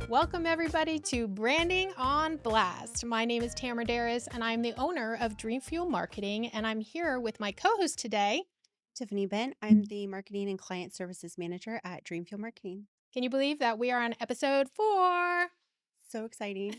Welcome, everybody, to Branding on Blast. My name is Tamara Darris, and I'm the owner of Dream Fuel Marketing, and I'm here with my co-host today. Tiffany Bent. I'm the Marketing and Client Services Manager at Dreamfield Marketing. Can you believe that we are on episode 4? So exciting.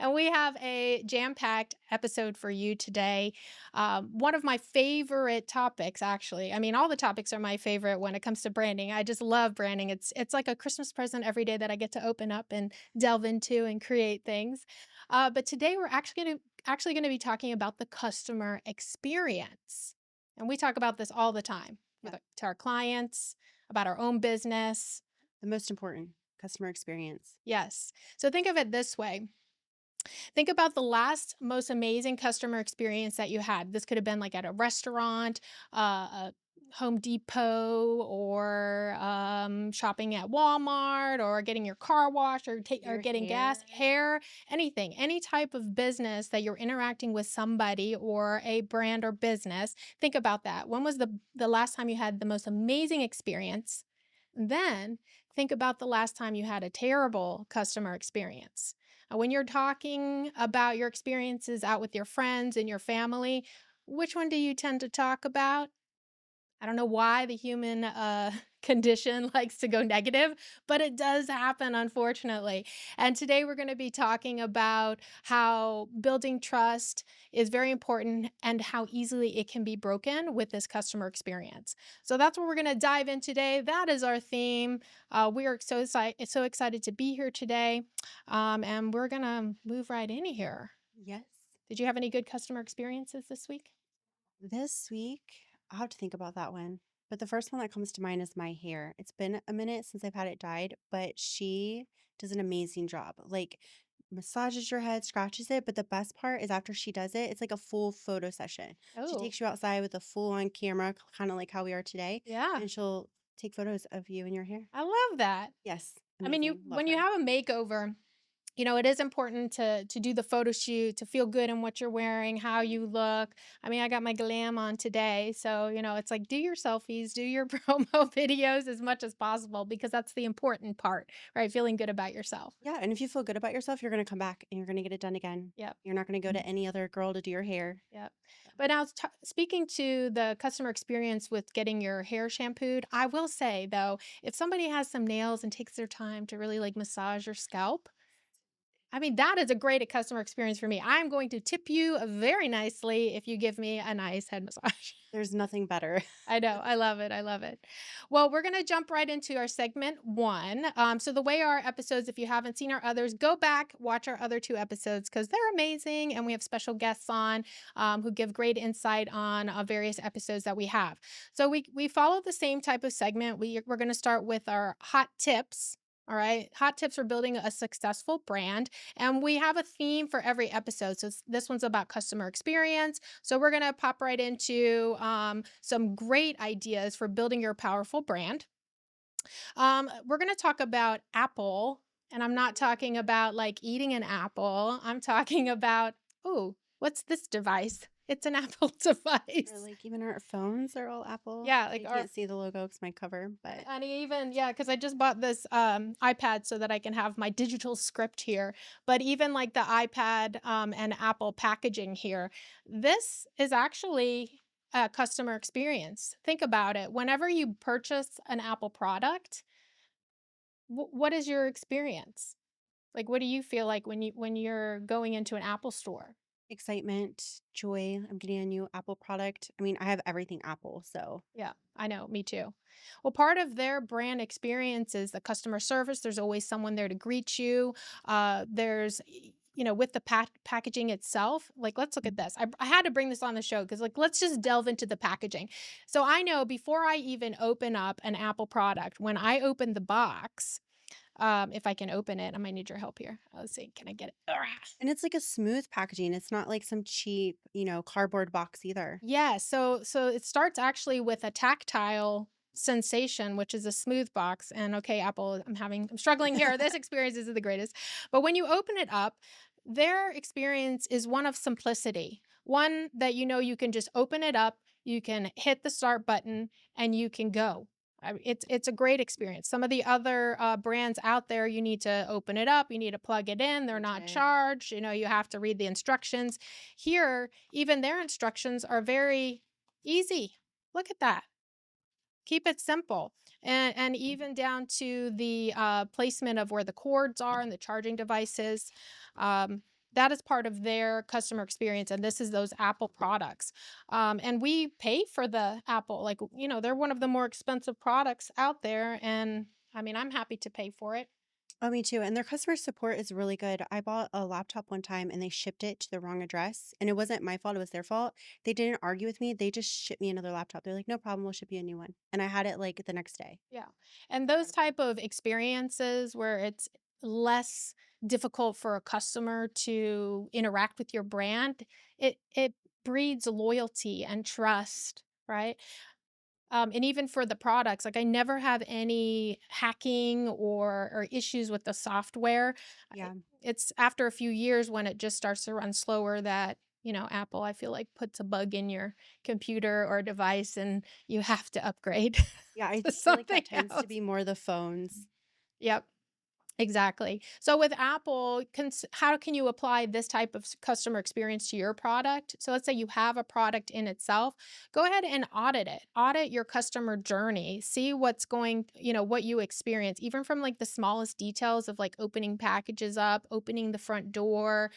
And we have a jam-packed episode for you today. One of my favorite topics, actually. I mean, all the topics are my favorite when it comes to branding. I just love branding. It's like a Christmas present every day that I get to open up and delve into and create things. But today we're actually going to be talking about the customer experience, and we talk about this all the time Yeah. to our clients, about our own business. The most important customer experience. Yes. So think of it this way. Think about the last most amazing customer experience that you had. This could have been like at a restaurant, a Home Depot, or shopping at Walmart, or getting your car washed, or Your getting gas, hair. hair, anything, any type of business that you're interacting with somebody or a brand or business. Think about that. When was the last time you had the most amazing experience? Then think about the last time you had a terrible customer experience. When you're talking about your experiences out with your friends and your family, which one do you tend to talk about? I don't know why the human condition likes to go negative, but it does happen, unfortunately. And today we're going to be talking about how building trust is very important and how easily it can be broken with this customer experience. So that's what we're going to dive in today. That is our theme. We are so excited to be here today, and we're going to move right in here. Yes. Did you have any good customer experiences this week? This week, I'll have to think about that one. But the first one that comes to mind is my hair. It's been a minute since I've had it dyed, but she does an amazing job. Like, massages your head, scratches it. But the best part is after she does it, it's like a full photo session. She Oh, takes you outside with a full on camera, kind of like how we are today, yeah. and she'll take photos of you and your hair. I love that. Yes, I mean, you amazing. Love when you her. have a makeover, it is important to do the photo shoot, to feel good in what you're wearing, how you look. I mean, I got my glam on today, so it's like do your selfies, do your promo videos as much as possible because that's the important part, right? Feeling good about yourself. Yeah, and if you feel good about yourself, you're gonna come back and you're gonna get it done again. Yep. You're not gonna go to any other girl to do your hair. Yep. But now, speaking to the customer experience with getting your hair shampooed, I will say though, if somebody has some nails and takes their time to really like massage your scalp, I mean, that is a great customer experience for me. I'm going to tip you very nicely if you give me a nice head massage. There's nothing better. I know. I love it. I love it. Well, we're going to jump right into our segment 1. So the way our episodes, if you haven't seen our others, go back, watch our other 2 episodes because they're amazing. And we have special guests on who give great insight on various episodes that we have. So we follow the same type of segment. We're going to start with our hot tips. All right. Hot tips for building a successful brand. And we have a theme for every episode. So this one's about customer experience. So we're going to pop right into some great ideas for building your powerful brand. We're going to talk about Apple. And I'm not talking about like eating an apple. I'm talking about, oh, what's this device? It's an Apple Or device. like even our phones are all Apple. Yeah, like You our can't see the logo because my cover, but And even, yeah, because I just bought this iPad so that I can have my digital script here. But even like the iPad and Apple packaging here, this is actually a customer experience. Think about it. Whenever you purchase an Apple product, what is your experience? Like, what do you feel like when you're going into an Apple store? excitement, joy. I'm getting a new Apple product. I mean, I have everything Apple, so Yeah, I know, me too. Well, part of their brand experience is the customer service. There's always someone there to greet you. With the packaging itself, like, let's look at this. I had to bring this on the show because, like, let's just delve into the packaging. So I know before I even open up an Apple product, when I open the box, if I can open it, I might need your help here. Let's see, can I get it? and it's like a smooth packaging. It's not like some cheap, cardboard box either. Yeah, so it starts actually with a tactile sensation, which is a smooth box. And okay, Apple, I'm struggling here. This experience isn't the greatest. But when you open it up, their experience is one of simplicity. One that you can just open it up, you can hit the start button, and you can go. It's a great experience. Some of the other, brands out there, you need to open it up, you need to plug it in, they're not Legit. charged, you have to read the instructions. Here, even their instructions are very easy. Look at that. Keep it simple. And even down to the, placement of where the cords are and the charging devices, um, that is part of their customer experience, and this is those Apple products. And we pay for the Apple, like, they're one of the more expensive products out there, and, I mean, I'm happy to pay for it. Oh, me too. And their customer support is really good. I bought a laptop one time and they shipped it to the wrong address. And it wasn't my fault, it was their fault. They didn't argue with me. They just shipped me another laptop. They're like, no problem, we'll ship you a new one. And I had it like the next day. Yeah. And those Incredible. type of experiences where it's less difficult for a customer to interact with your brand, it breeds loyalty and trust, right? And even for the products, like I never have any hacking or issues with the software. Yeah. It's after a few years when it just starts to run slower that, Apple, I feel like puts a bug in your computer or device and you have to upgrade Yeah, I to feel like something that tends to else. be more the phones. Yep. Exactly. So with Apple, how can you apply this type of customer experience to your product? So let's say you have a product in itself, go ahead and audit it. Audit your customer journey. See what's going, what you experience, even from like the smallest details of like opening packages up, opening the front door,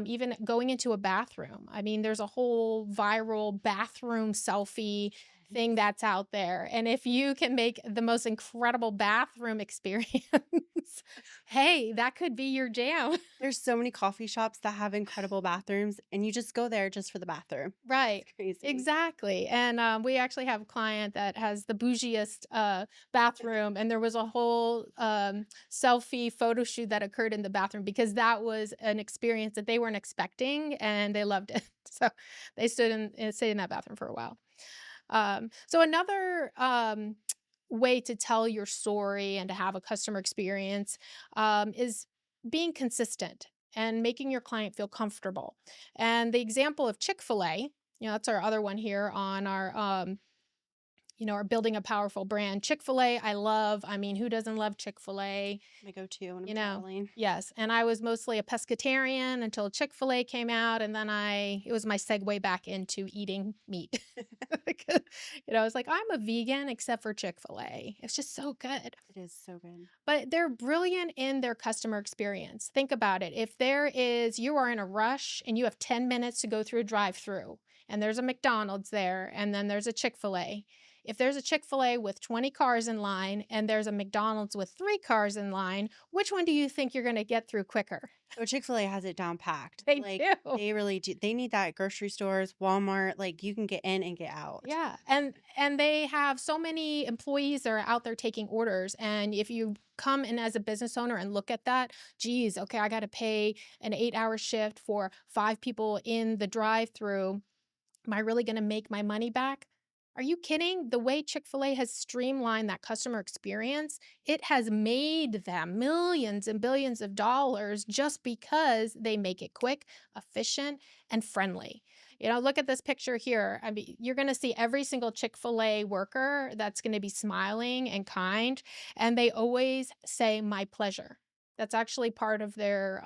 even going into a bathroom. I mean, there's a whole viral bathroom selfie thing Yes. that's out there. And if you can make the most incredible bathroom experience, hey, that could be your jam. There's so many coffee shops that have incredible bathrooms, and you just go there just for the bathroom. Right. It's crazy. Exactly. And we actually have a client that has the bougiest bathroom, and there was a whole selfie photo shoot that occurred in the bathroom because that was an experience that they weren't expecting, and they loved it. So they stayed in that bathroom for a while. So another way to tell your story and to have a customer experience is being consistent and making your client feel comfortable. And the example of Chick-fil-A, that's our other one here on our building a powerful brand. Chick-fil-A, I love. I mean, who doesn't love Chick-fil-A? My go-to when I'm You know, traveling. yes, and I was mostly a pescatarian until Chick-fil-A came out, and then it was my segue back into eating meat. Because, I was like, "I'm a vegan except for Chick-fil-A." It's just so good. It is so good. But they're brilliant in their customer experience. Think about it. If you are in a rush and you have 10 minutes to go through a drive-through, and there's a McDonald's there, and then there's a Chick-fil-A. If there's a Chick-fil-A with 20 cars in line and there's a McDonald's with 3 cars in line, which one do you think you're gonna get through quicker? Oh, Chick-fil-A has it down packed. They Like, do. they really do. They need that at grocery stores, Walmart, like, you can get in and get out. Yeah, and they have so many employees that are out there taking orders, and if you come in as a business owner and look at that, geez, okay, I gotta pay an 8-hour shift for 5 people in the drive-through. Am I really gonna make my money back? Are you kidding? The way Chick-fil-A has streamlined that customer experience, it has made them millions and billions of dollars just because they make it quick, efficient, and friendly. Look at this picture here. I mean, you're gonna see every single Chick-fil-A worker that's gonna be smiling and kind, and they always say, "My pleasure." That's actually part of their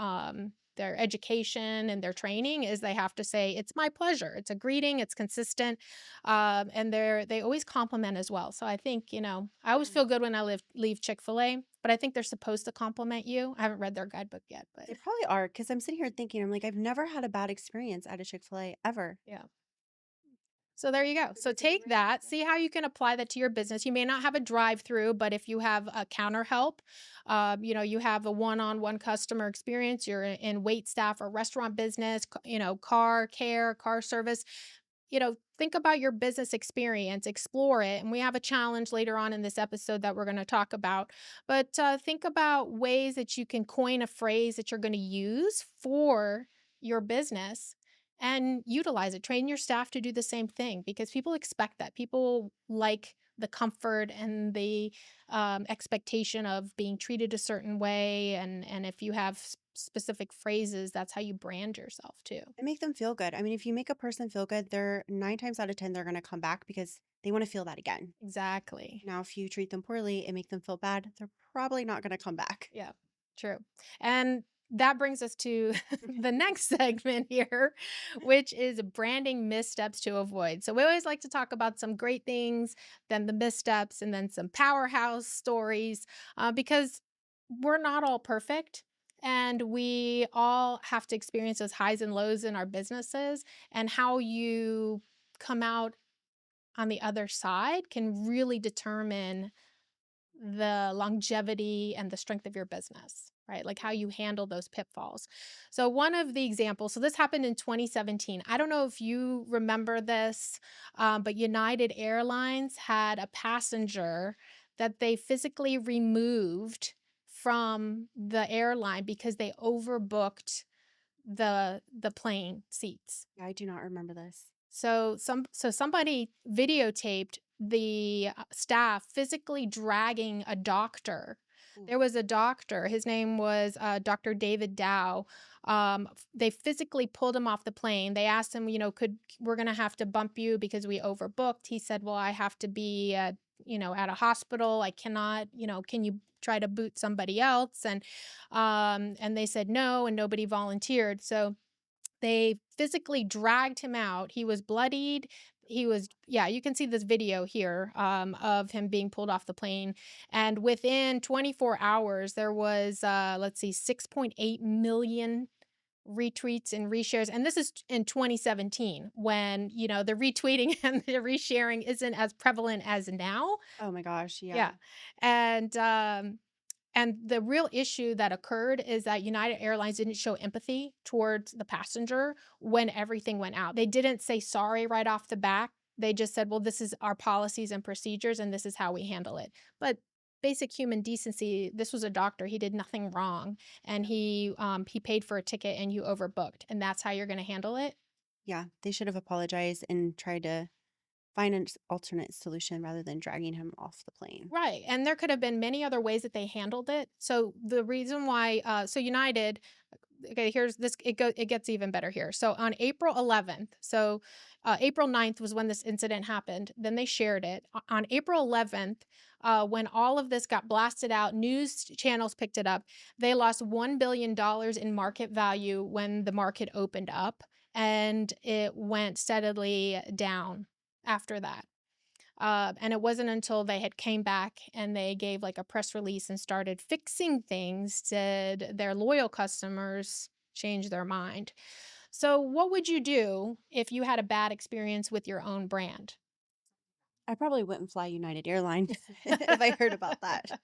education and their training is they have to say, "It's my pleasure." It's a greeting, it's consistent, and they always compliment as well. So I think, I always Yeah. feel good when I leave Chick-fil-A, but I think they're supposed to compliment you. I haven't read their guidebook yet, but They probably are, because 'cause I'm sitting here thinking, I'm like, I've never had a bad experience at a Chick-fil-A ever. yeah. So there you go. So Because they take really that, yeah. see how you can apply that to your business. You may not have a drive-through, but if you have a counter help, you have a one-on-one customer experience, you're in wait staff or restaurant business, car care, car service, think about your business experience, explore it. And we have a challenge later on in this episode that we're going to talk about. But think about ways that you can coin a phrase that you're going to use for your business and utilize it. Train your staff to do the same thing because people expect that. People like the comfort and the expectation of being treated a certain way. And if you have specific phrases, that's how you brand yourself too. And make them feel good. I mean, if you make a person feel good, they're 9 times out of 10, they're gonna come back because they wanna feel that again. Exactly. Now, if you treat them poorly and make them feel bad, they're probably not gonna come back. Yeah, true. And that brings us to the next segment here, which is branding missteps to avoid. So we always like to talk about some great things, then the missteps, and then some powerhouse stories, because we're not all perfect. And we all have to experience those highs and lows in our businesses, and how you come out on the other side can really determine the longevity and the strength of your business, right? Like how you handle those pitfalls. So, one of the examples, so this happened in 2017. I don't know if you remember this, but United Airlines had a passenger that they physically removed from the airline because they overbooked the plane seats. Yeah, I do not remember this. So somebody videotaped the, staff physically dragging a doctor. Ooh, There was a doctor, his name was, Doctor David Dow. They physically pulled him off the plane. They asked him, "Could we're gonna have to bump you because we overbooked." He said, "Well, I have to be at a hospital. I cannot, can you try to boot somebody else?" And they said no, and nobody volunteered. So they physically dragged him out. He was bloodied. Yeah, you can see this video here, of him being pulled off the plane. And within 24 hours, there was, let's see, 6.8 million retweets and reshares. And this is in 2017 when, the retweeting and the resharing isn't as prevalent as now. oh my gosh, Yeah. yeah. And, and the real issue that occurred is that United Airlines didn't show empathy towards the passenger when everything went out. They didn't say sorry right off the bat. They just said, "Well, this is our policies and procedures, and this is how we handle it." But basic human decency, this was a doctor. He did nothing wrong, and Yeah. he paid for a ticket, and you overbooked, and that's how you're going to handle it. Yeah, they should have apologized and tried to find an alternate solution rather than dragging him off the plane. Right, and there could have been many other ways that they handled it. So the reason why, so United, okay, here's this. It gets even better here. So on April 11th, so April 9th was when this incident happened. Then they shared it on April 11th. When all of this got blasted out, news channels picked it up. They lost $1 billion in market value when the market opened up, and it went steadily down after that. And it wasn't until they had came back and they gave like a press release and started fixing things did their loyal customers change their mind. So, what would you do if you had a bad experience with your own brand? I probably wouldn't fly United Airlines if I heard about that.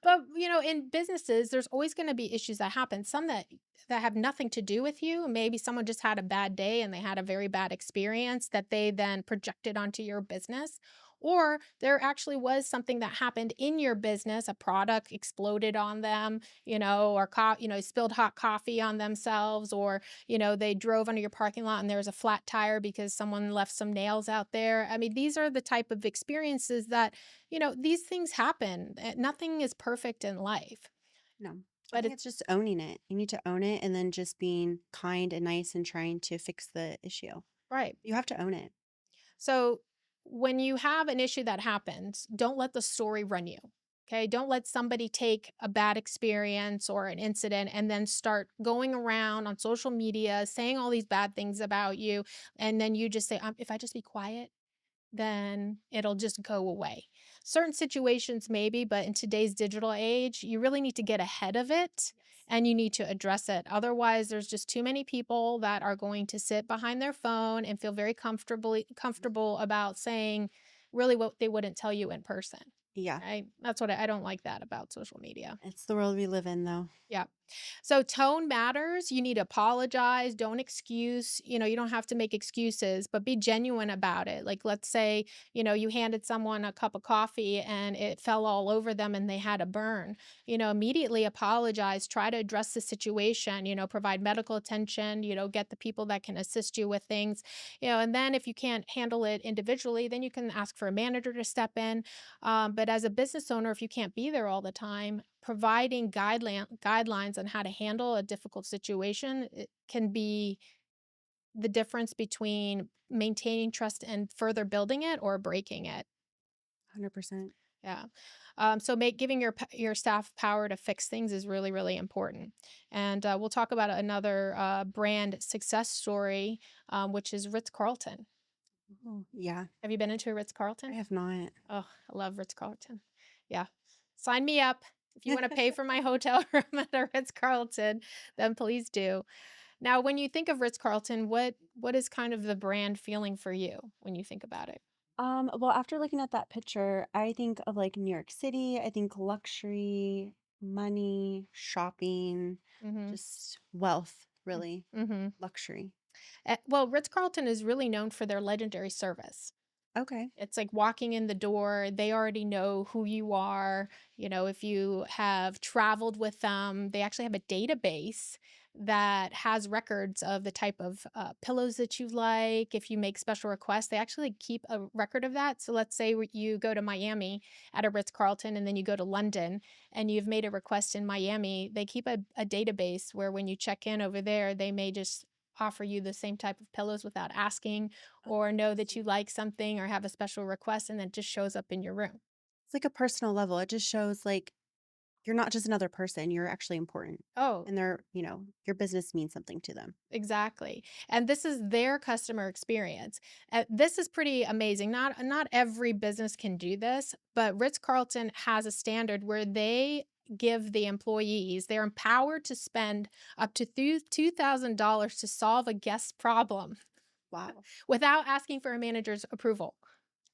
But, in businesses, there's always gonna be issues that happen, some that have nothing to do with you. Maybe someone just had a bad day and they had a very bad experience that they then projected onto your business. Or there actually was something that happened in your business, a product exploded on them, or spilled hot coffee on themselves, or, they drove under your parking lot and there was a flat tire because someone left some nails out there. I mean, these are the type of experiences that, these things happen. Nothing is perfect in life, No, I but think it's it's just owning it. You need to own it and then just being kind and nice and trying to fix the issue. right. You have to own it. So when you have an issue that happens, don't let the story run you. Okay. Don't let somebody take a bad experience or an incident and then start going around on social media saying all these bad things about you. And then you just say, if I just be quiet, then it'll just go away. Certain situations, maybe, but in today's digital age, you really need to get ahead of it Yes. and you need to address it. Otherwise, there's just too many people that are going to sit behind their phone and feel very comfortable about saying really what they wouldn't tell you in person. Yeah, Right? That's what I don't like that about social media. it's the world we live in, though. Yeah. So tone matters. You need to apologize. Don't excuse. You don't have to make excuses, but be genuine about it. Like, let's say, you handed someone a cup of coffee and it fell all over them and they had a burn. Immediately apologize. Try to address the situation, provide medical attention, get the people that can assist you with things, and then if you can't handle it individually, then you can ask for a manager to step in. But as a business owner, if you can't be there all the time, providing guidelines on how to handle a difficult situation, it can be the difference between maintaining trust and further building it or breaking it. 100%. Yeah. So make giving your staff power to fix things is really, really important. And we'll talk about another brand success story, which is Ritz Carlton. Oh, yeah. Have you been into a Ritz I Carlton? have not. Oh, I love Ritz Carlton. Yeah. Sign me up. If you want to pay for my hotel room at a Ritz Carlton, then please do. Now, when you think of Ritz Carlton, what is kind of the brand feeling for you when you think about it? Well, after looking at that picture, I think of like New York City. I think luxury, money, shopping, Mm-hmm. just wealth, really. Mm-hmm. Luxury. Well, Ritz Carlton is really known for their legendary service. Okay. It's like walking in the door, they already know who you are. You know, if you have traveled with them, they actually have a database that has records of the type of pillows that you like. If you make special requests, they actually keep a record of that. So let's say you go to Miami at a Ritz Carlton and then you go to London and you've made a request in Miami, they keep a database where when you check in over there, they may just offer you the same type of pillows without asking, Oh, or know that you interesting. like something or have a special request and then it just shows up in your room. It's like a personal level. It just shows like you're not just another person, you're actually important. Oh, And your business means something to them. exactly. And this is their customer experience. This is pretty amazing. Not every business can do this, but Ritz-Carlton has a standard where they give the employees, they're empowered to spend up to $2,000 to solve a guest problem Wow. without asking for a manager's approval.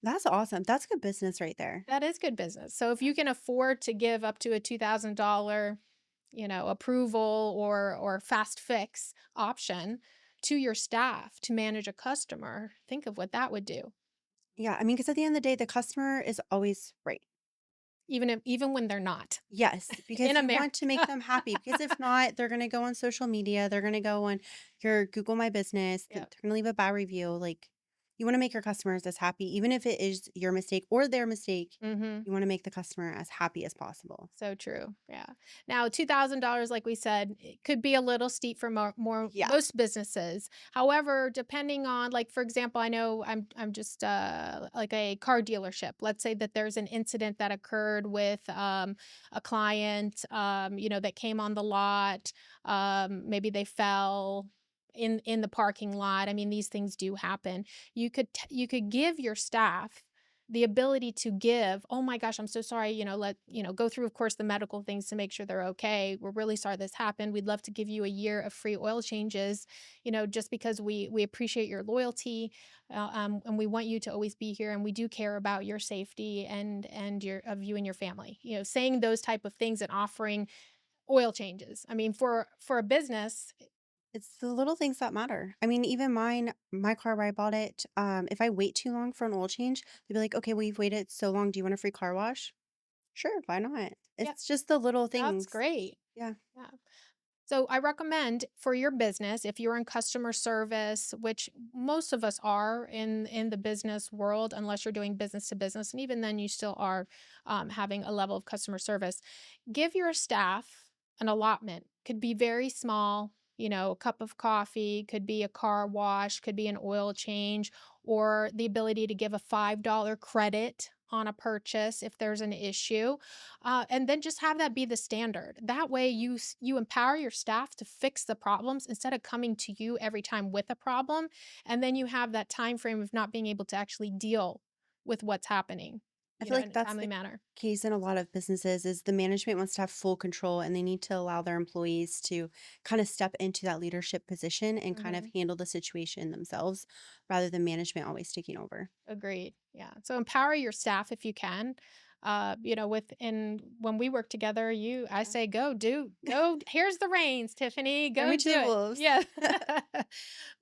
That's awesome. That's good business right there. That is good business. So if Yeah. you can afford to give up to a $2,000, approval or fast fix option to your staff to manage a customer, think of what that would do. Yeah. I mean, because at the end of the day, the customer is always right. Even when they're not Yes, in because you America. want to make them happy, because if not, they're gonna go on social media, they're gonna go on your Google My Business, Yep. they're gonna leave a bad review, like, you wanna make your customers as happy, even if it is your mistake or their mistake, Mhm. you wanna make the customer as happy as possible. So true. Yeah. Now, $2,000, like we said, it could be a little steep for more Yeah. most businesses. However, depending on, like, for example, I know I'm just like a car dealership. Let's say that there's an incident that occurred with a client, that came on the lot. Maybe they fell in the parking lot. I mean, these things do happen. You could give your staff the ability to give, "Oh my gosh, I'm so sorry, go through, of course, the medical things to make sure they're okay. We're really sorry this happened. We'd love to give you a year of free oil changes, just because we appreciate your loyalty, and we want you to always be here, and we do care about your safety and your of you and your family." Saying those type of things and offering oil changes. I mean, for a business. It's the little things that matter. I mean, even my car where I bought it, if I wait too long for an oil change, they'd be like, "Okay, well, you've waited so long, do you want a free car wash?" "Sure, why not?" Yeah, It's just the little that's things. great. Yeah. Yeah. So I recommend for your business, if you're in customer service, which most of us are in the business world, unless you're doing business to business, and even then you still are having a level of customer service, give your staff an allotment. Could be very small, a cup of coffee, could be a car wash, could be an oil change, or the ability to give a $5 credit on a purchase if there's an issue, and then just have that be the standard. That way, you empower your staff to fix the problems instead of coming to you every time with a problem, and then you have that time frame of not being able to actually deal with what's happening, I feel in like a that's timely the manner. case in a lot of businesses is the management wants to have full control and they need to allow their employees to kind of step into that leadership position and kind of Mhm. handle the situation themselves rather than management always taking over. Agreed. Yeah. So empower your staff if you can. When we work together, I Yeah. say go, here's the reins, Tiffany, Throw me go to do the it. wolves. Yeah.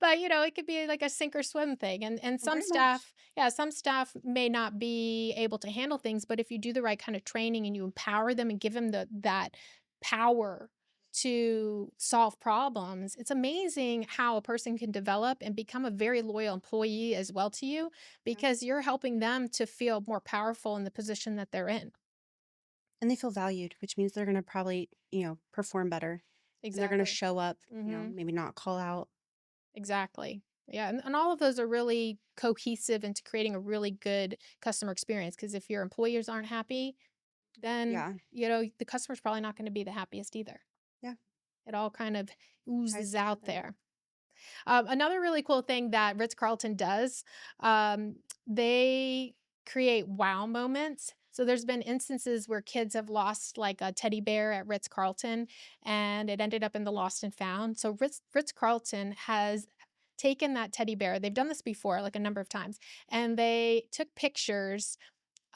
But it could be like a sink or swim thing. And some Very much. staff, yeah, some staff may not be able to handle things, but if you do the right kind of training and you empower them and give them that power to solve problems, it's amazing how a person can develop and become a very loyal employee as well to you Yeah. because you're helping them to feel more powerful in the position that they're in. And they feel valued, which means they're gonna probably, perform better, and they're gonna Exactly. show up, Mhm. maybe not call out. Exactly. Yeah, and all of those are really cohesive into creating a really good customer experience. Because if your employers aren't happy, then, Yeah, the customer's probably not gonna be the happiest either. yeah, It all kind of ties oozes out together. there. Another really cool thing that Ritz-Carlton does, they create wow moments. So there's been instances where kids have lost like a teddy bear at Ritz-Carlton and it ended up in the lost and found. So Ritz-Carlton has taken that teddy bear. They've done this before like a number of times and they took pictures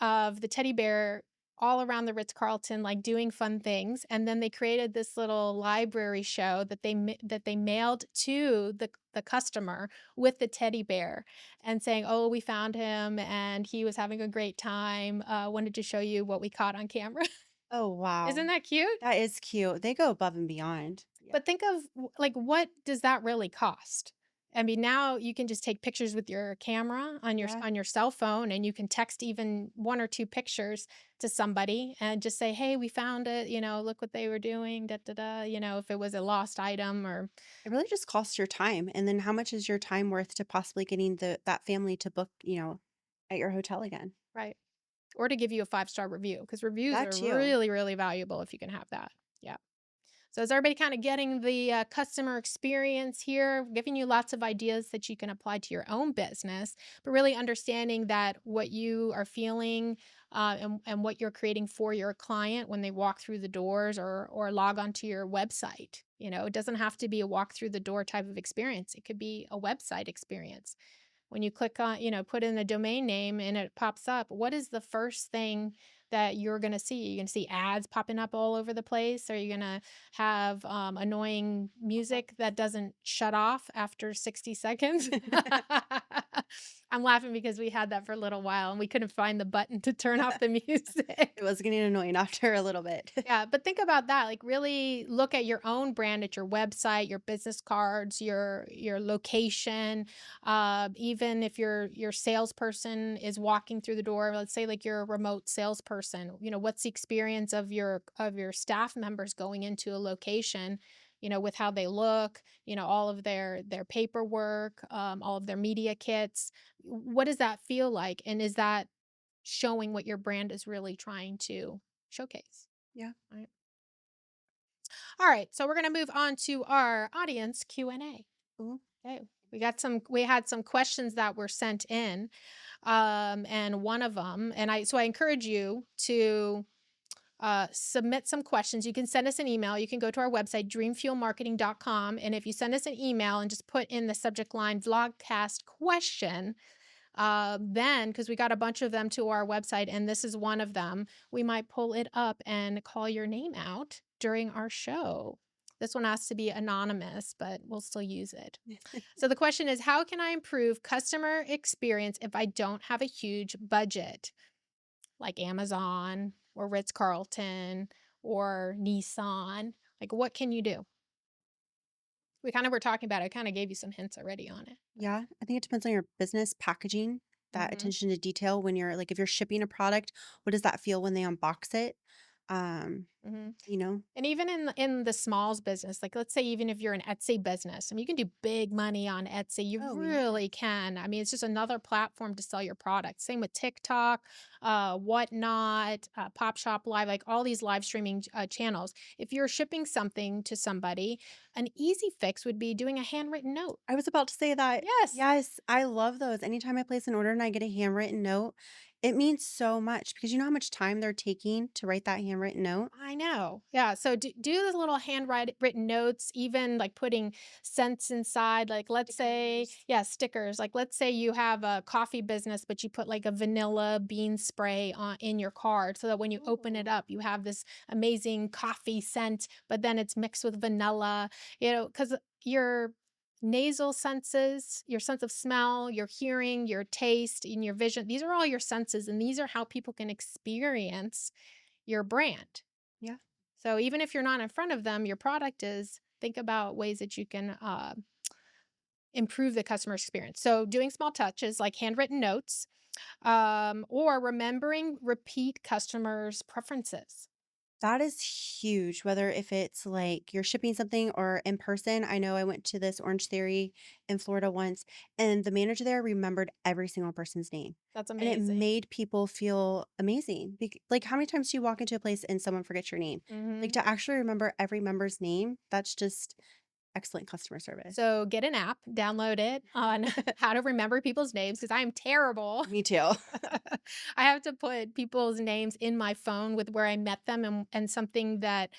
of the teddy bear all around the Ritz-Carlton, like, doing fun things, and then they created this little library show that they mailed to the customer with the teddy bear and saying, "Oh, we found him, and he was having a great time, wanted to show you what we caught on camera." Oh, wow. Isn't that cute? That is cute. They go above and beyond. Yeah. But think of like, what does that really cost? I mean, now you can just take pictures with your camera on Yeah. your cell phone, and you can text even 1 or 2 pictures to somebody and just say, "Hey, we found it, look what they were doing, da da da," if it was a lost item or It really just costs your time, and then how much is your time worth to possibly getting that family to book, at your hotel again? right. Or to give you a five-star review because reviews That are too. really, really valuable if you can have that. Yeah. So is everybody kind of getting the customer experience here? Giving you lots of ideas that you can apply to your own business, but really understanding that what you are feeling and what you're creating for your client when they walk through the doors or log onto your website. It doesn't have to be a walk through the door type of experience. It could be a website experience. When you click on, put in a domain name and it pops up, what is the first thing that you're going to see? You're going to see ads popping up all over the place? Are you going to have annoying music that doesn't shut off after 60 seconds? I'm laughing because we had that for a little while and we couldn't find the button to turn off the It music. was getting annoying after a little bit. Yeah, but think about that, like, really look at your own brand, at your website, your business cards, your location, even if your salesperson is walking through the door, let's say, like, you're a remote salesperson, what's the experience of your staff members going into a location, with how they look, all of their paperwork, all of their media kits. What does that feel like, and is that showing what your brand is really trying to showcase? Yeah. Right. All right, so we're going to move on to our audience Q&A. Ooh. Okay. We had some questions that were sent in. And one of them, I encourage you to submit some questions. You can send us an email. You can go to our website, dreamfuelmarketing.com. And if you send us an email and just put in the subject line vlogcast question, then, because we got a bunch of them to our website, and this is one of them, we might pull it up and call your name out during our show. This one has to be anonymous, but we'll still use it. So the question is, how can I improve customer experience if I don't have a huge budget, like Amazon or Ritz Carlton or Nissan? Like, what can you do? We kind of were talking about it. I kind of gave you some hints already on it. Yeah, I think it depends on your business packaging, that Mhm. attention to detail when you're like, if you're shipping a product, what does that feel when they unbox it? Um, Mhm. you know? And even in the smalls business, like let's say even if you're an Etsy business, I mean, you can do big money on Etsy. You Oh, yeah. really can. I mean, it's just another platform to sell your product. Same with TikTok, Whatnot, Pop Shop Live, like all these live streaming channels. If you're shipping something to somebody, an easy fix would be doing a handwritten note. I was about to say that. Yes. Yes, I love those. Anytime I place an order and I get a handwritten note, it means so much because you know how much time they're taking to write that handwritten note? I know. Yeah. So do the little written notes, even like putting scents inside. Like let's say, Stickers. yeah, stickers. Like let's say you have a coffee business, but you put like a vanilla bean spray on in your card so that when you open it Ooh. up, you have this amazing coffee scent, but then it's mixed with vanilla, because your nasal senses, your sense of smell, your hearing, your taste, and your vision, these are all your senses, and these are how people can experience your brand. Yeah. So even if you're not in front of them, your product is, think about ways that you can improve the customer experience. So doing small touches like handwritten notes or remembering repeat customers' preferences. That is huge, whether if it's like you're shipping something or in person. I know I went to this Orange Theory in Florida once, and the manager there remembered every single person's name. That's And it amazing. made people feel amazing. Like, how many times do you walk into a place and someone forgets your name? Like, Mhm. to actually remember every member's name, that's just excellent customer service. So get an app, download it on how to remember people's names because I am terrible. Me too. I have to put people's names in my phone with where I met them and something that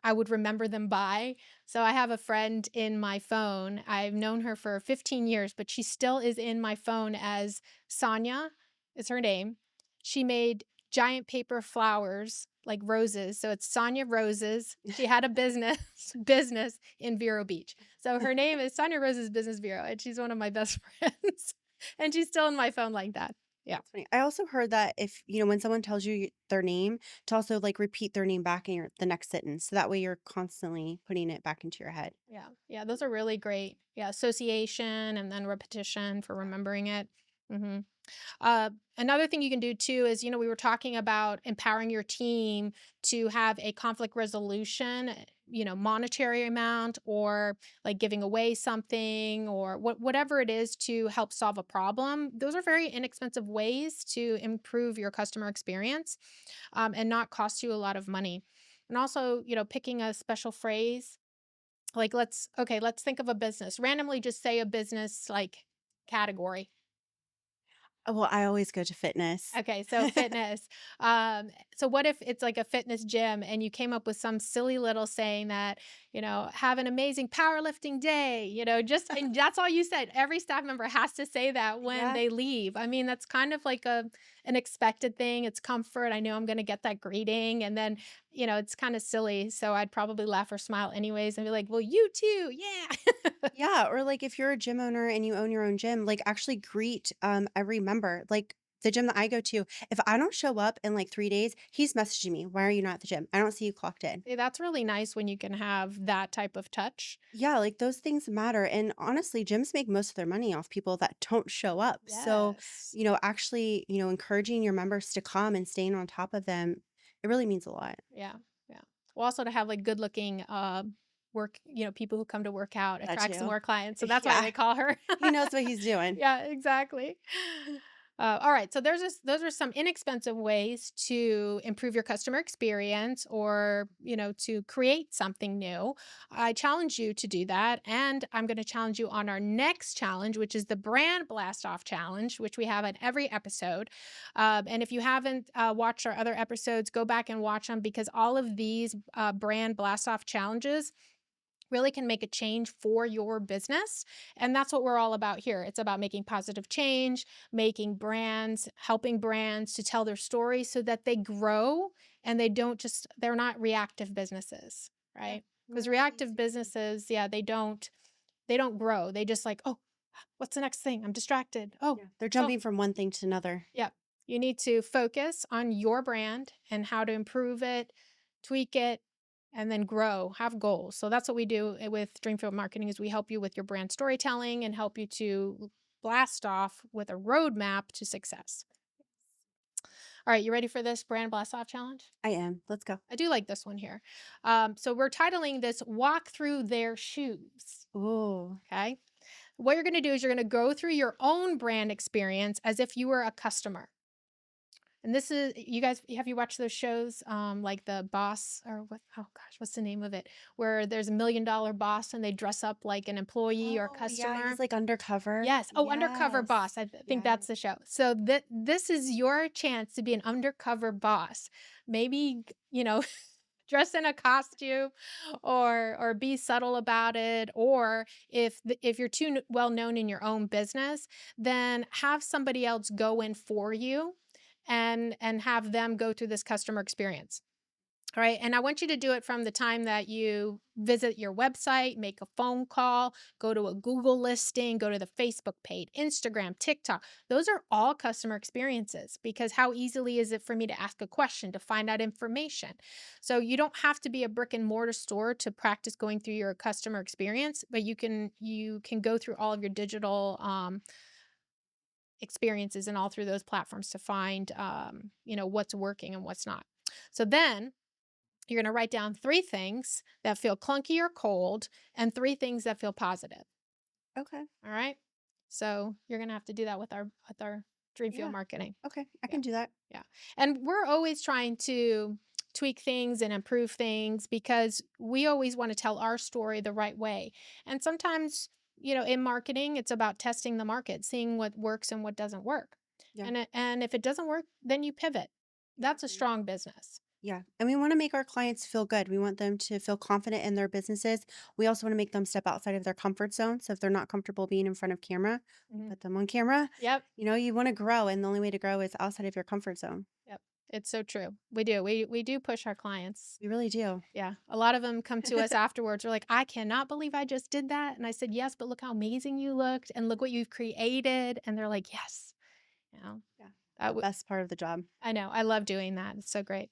I would remember them by. So I have a friend in my phone. I've known her for 15 years, but she still is in my phone as Sonia is her name. She made giant paper flowers like roses. So it's Sonia Roses. She had a business business in Vero Beach. So her name is Sonia Rose's Business Bureau, and she's one of my best friends. And she's still in my phone like that. Yeah. That's funny. I also heard that if, when someone tells you their name, to also like repeat their name back in the next sentence. So that way you're constantly putting it back into your head. Yeah. Yeah. Those are really great. Yeah. Association and then repetition for Yeah. remembering it. Hmm. Another thing you can do too is, we were talking about empowering your team to have a conflict resolution, monetary amount or like giving away something or whatever it is to help solve a problem. Those are very inexpensive ways to improve your customer experience and not cost you a lot of money. And also, picking a special phrase like let's think of a business. Randomly just say a business like category. Well, I always go to fitness. Okay, so fitness. So what if it's like a fitness gym and you came up with some silly little saying that, have an amazing powerlifting day, and that's all you said. Every staff member has to say that when Yeah. they leave. I mean, that's kind of like an expected thing. It's comfort. I know I'm going to get that greeting and then, it's kind of silly. So I'd probably laugh or smile anyways and be like, "Well, you too." Yeah. Yeah. Or like if you're a gym owner and you own your own gym, like actually greet every member. Like the gym that I go to, if I don't show up in like 3 days, he's messaging me, "Why are you not at the gym? I don't see you clocked in." See, that's really nice when you can have that type of touch. Yeah, like those things matter. And honestly, gyms make most of their money off people that don't show up. So, Yes. actually, encouraging your members to come and staying on top of them, it really means a lot. Yeah, yeah. Well, also to have, like, good looking, people who come to work out That attracts too. more clients, so that's why Yeah. they call her. He knows what he's doing. Yeah, exactly. Alright, so those are some inexpensive ways to improve your customer experience or, to create something new. I challenge you to do that, and I'm gonna challenge you on our next challenge, which is the Brand Blast Off Challenge, which we have in every episode. And if you haven't watched our other episodes, go back and watch them because all of these brand blast off challenges really can make a change for your business. And that's what we're all about here. It's about making positive change, making brands, helping brands to tell their story so that they grow and they're not reactive businesses, Yeah. right? Because Literally reactive seriously. businesses, yeah, they don't grow. They just like, oh, what's the next thing? I'm distracted. Yeah. Oh, They're oh, jumping from one thing to another. yeah. You need to focus on your brand and how to improve it, tweak it, and then grow, have goals. So that's what we do with Dreamfield Marketing is we help you with your brand storytelling and help you to blast off with a roadmap to success. All right, you ready for this brand blast off challenge? I am. Let's go. I do like this one here. So we're titling this Walk Through Their Shoes. Oh, Okay. What you're going to do is you're going to go through your own brand experience as if you were a customer. And this is you guys have you watched those shows, like The Boss or what oh gosh, what's the name of it? Where there's a $1,000,000 boss and they dress up like an employee or oh yeah. customer? He's like undercover. Yes. Oh, Undercover Yes. Boss. Think Yes. that's the show. So this is your chance to be an undercover boss. Maybe, dress in a costume or be subtle about it or if you're too well known in your own business, then have somebody else go in for you and have them go through this customer experience. All right. And I want you to do it from the time that you visit your website, make a phone call, go to a Google listing, go to the Facebook page, Instagram, TikTok. Those are all customer experiences because how easily is it for me to ask a question, to find out information? So you don't have to be a brick and mortar store to practice going through your customer experience, but you can go through all of your digital experiences and all through those platforms to find what's working and what's not. So then You're going to write down 3 things that feel clunky or cold and 3 things that feel positive. Okay. All right? So, you're going to have to do that with our dream field Yeah. marketing. Okay. I Yeah. can do that. Yeah. And we're always trying to tweak things and improve things because we always want to tell our story the right way. And sometimes, in marketing, it's about testing the market, seeing what works and what doesn't work. Yeah. And if it doesn't work, then you pivot. That's a Exactly. strong business. Yeah. And we want to make our clients feel good. We want them to feel confident in their businesses. We also want to make them step outside of their comfort zone. So if they're not comfortable being in front of camera, we Mhm. put them on camera. Yep. You want to grow, and the only way to grow is outside of your comfort zone. Yep. It's so true. We do. We do push our clients. We really do. Yeah. A lot of them come to us afterwards. They're like, I cannot believe I just did that. And I said, yes, but look how amazing you looked and look what you've created. And they're like, yes. You know, Yeah. that The best part of the job. I know. I love doing that. It's so great.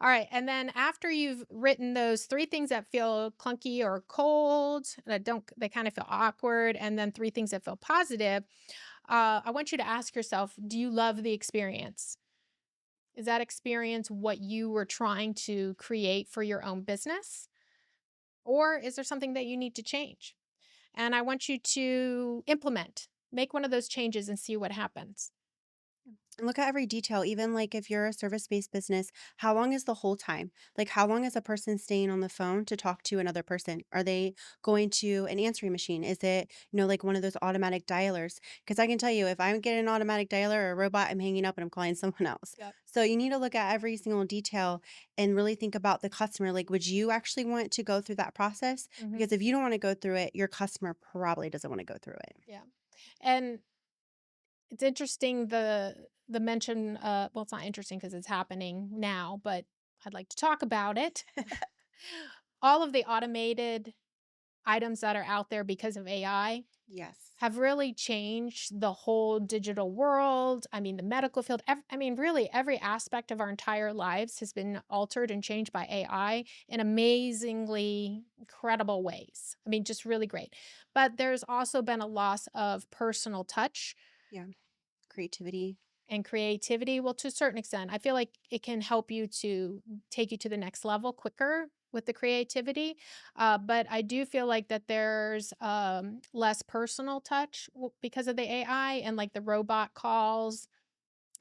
All right. And then after you've written those 3 things that feel clunky or cold, they kind of feel awkward, and then 3 things that feel positive, I want you to ask yourself, do you love the experience? Is that experience what you were trying to create for your own business? Or is there something that you need to change? And I want you to make one of those changes and see what happens. And look at every detail, even like if you're a service-based business, how long is the whole time? Like, how long is a person staying on the phone to talk to another person? Are they going to an answering machine? Is it, like one of those automatic dialers? Because I can tell you, if I get an automatic dialer or a robot, I'm hanging up and I'm calling someone else. Yep. So you need to look at every single detail and really think about the customer. Like, would you actually want to go through that process? Hmm. Because if you don't want to go through it, your customer probably doesn't want to go through it. Yeah. And it's interesting the mention, well, it's not interesting because it's happening now, but I'd like to talk about it. All of the automated items that are out there because of AI Yes. have really changed the whole digital world. I mean, the medical field, I mean, really every aspect of our entire lives has been altered and changed by AI in amazingly incredible ways. I mean, just really great. But there's also been a loss of personal touch Yeah. Creativity. and creativity. Well, to a certain extent, I feel like it can help you to take you to the next level quicker with the creativity. But I do feel like that there's less personal touch because of the AI and like the robot calls.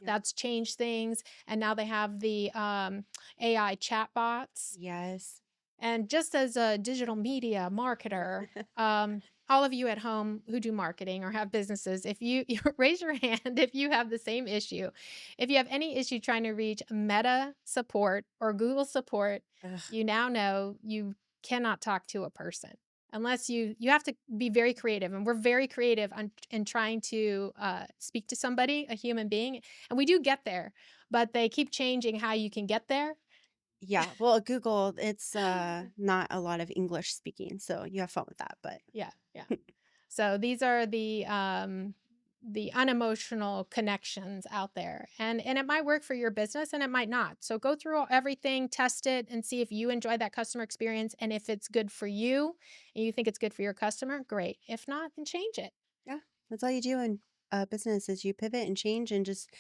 Yeah. That's changed things. And now they have the AI chatbots. Yes. And just as a digital media marketer, all of you at home who do marketing or have businesses, if you raise your hand if you have the same issue. If you have any issue trying to reach Meta support or Google support, Ugh. you now know you cannot talk to a person unless you have to be very creative, and we're very creative in trying to speak to somebody, a human being, and we do get there, but they keep changing how you can get there. Yeah, well, Google, it's, not a lot of English speaking, so you have fun with that, but Yeah, yeah. So these are the unemotional connections out there. And it might work for your business and it might not. So go through everything, test it and see if you enjoy that customer experience and if it's good for you and you think it's good for your customer, great. If not, then change it. yeah, that's all you do in, business is you pivot and change and just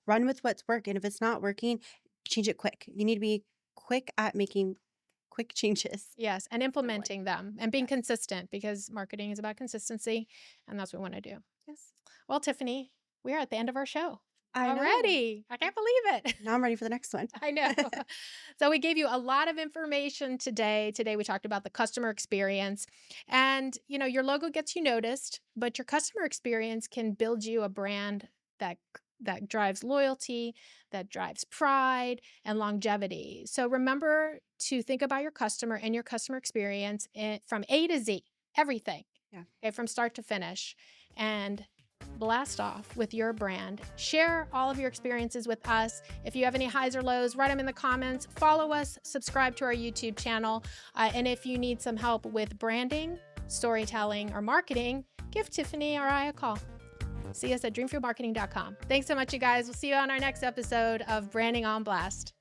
run with what's working. If it's not working, change it quick. You need to be quick at making quick changes. Yes, and Number 1. implementing them and being Yes. consistent because marketing is about consistency and that's what we want to do. Yes. Well, Tiffany, we're at the end of our show I know. already. I can't believe it. Now I'm ready for the next one. I know. So we gave you a lot of information today. Today we talked about the customer experience. And your logo gets you noticed, but your customer experience can build you a brand that drives loyalty, that drives pride and longevity. So remember to think about your customer and your customer experience from A to Z, everything. Yeah. Okay, from start to finish. And blast off with your brand. Share all of your experiences with us. If you have any highs or lows, write them in the comments. Follow us, subscribe to our YouTube channel. And if you need some help with branding, storytelling, or marketing, give Tiffany or I a call. See us at dreamfieldmarketing.com. Thanks so much, you guys. We'll see you on our next episode of Branding on Blast.